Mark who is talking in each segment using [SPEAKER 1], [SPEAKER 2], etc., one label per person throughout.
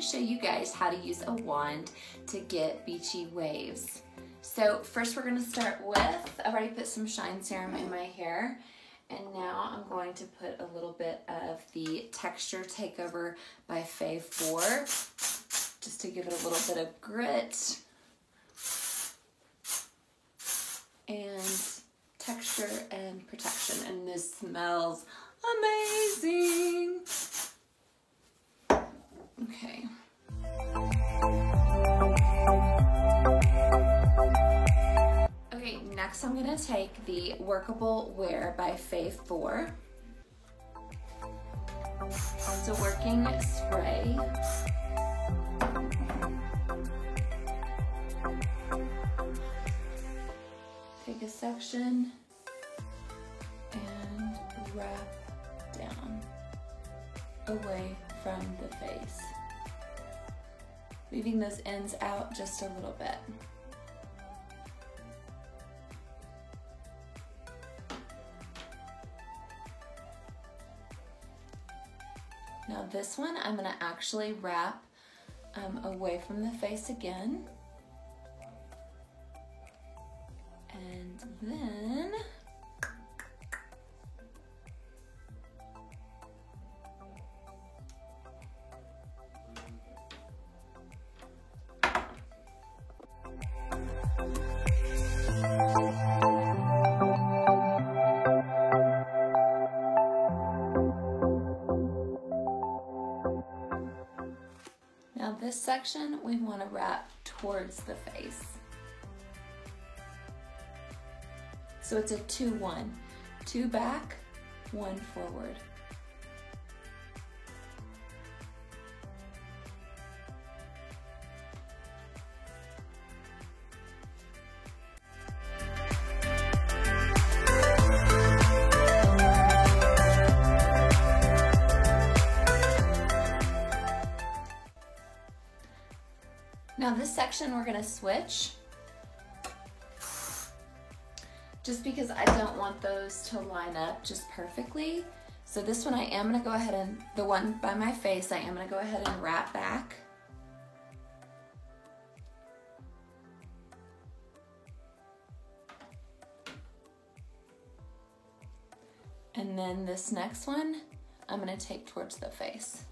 [SPEAKER 1] show you guys how to use a wand to get beachy waves. So first we're going to start with, I've already put some shine serum in my hair, and now I'm going to put a little bit of the Texture Takeover by Faye 4, just to give it a little bit of grit and texture and protection, and this smells amazing. Okay. Okay, next I'm gonna take the Workable Wear by Faye 4. It's a working spray. Take a section and wrap down away from the face, leaving those ends out just a little bit. Now this one I'm going to actually wrap away from the face again, and then this section we want to wrap towards the face. So it's a 2-1, 2 back, 1 forward. Now this section we're going to switch, just because I don't want those to line up just perfectly. So this one I am going to go ahead and, the one by my face, I am going to go ahead and wrap back. And then this next one, I'm going to take towards the face.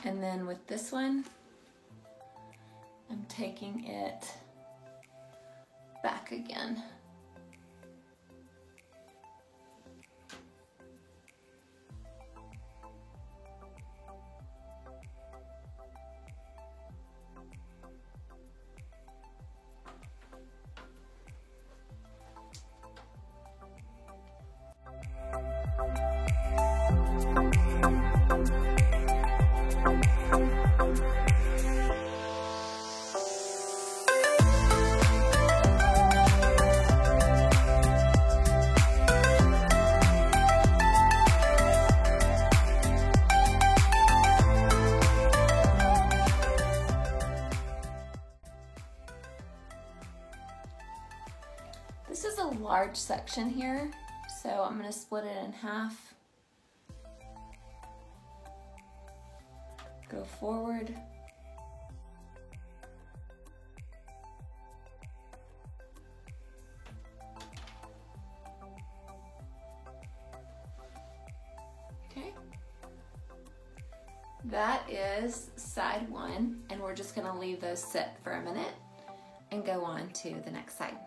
[SPEAKER 1] And then with this one, I'm taking it back again. This is a large section here, so I'm going to split it in half. Go forward. Okay. That is side one, and we're just going to leave those sit for a minute and go on to the next side.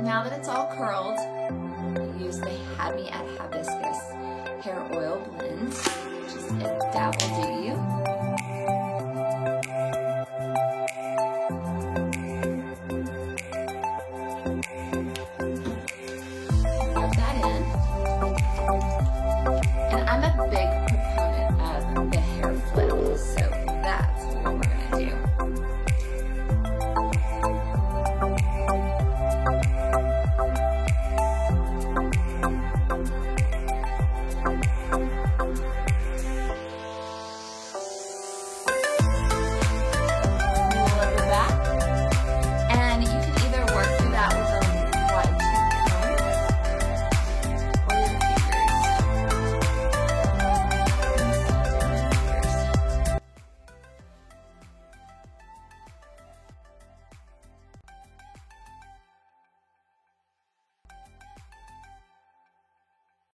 [SPEAKER 1] now that it's all curled, use the Have Me at Hibiscus hair oil blend. Just a dab will do you.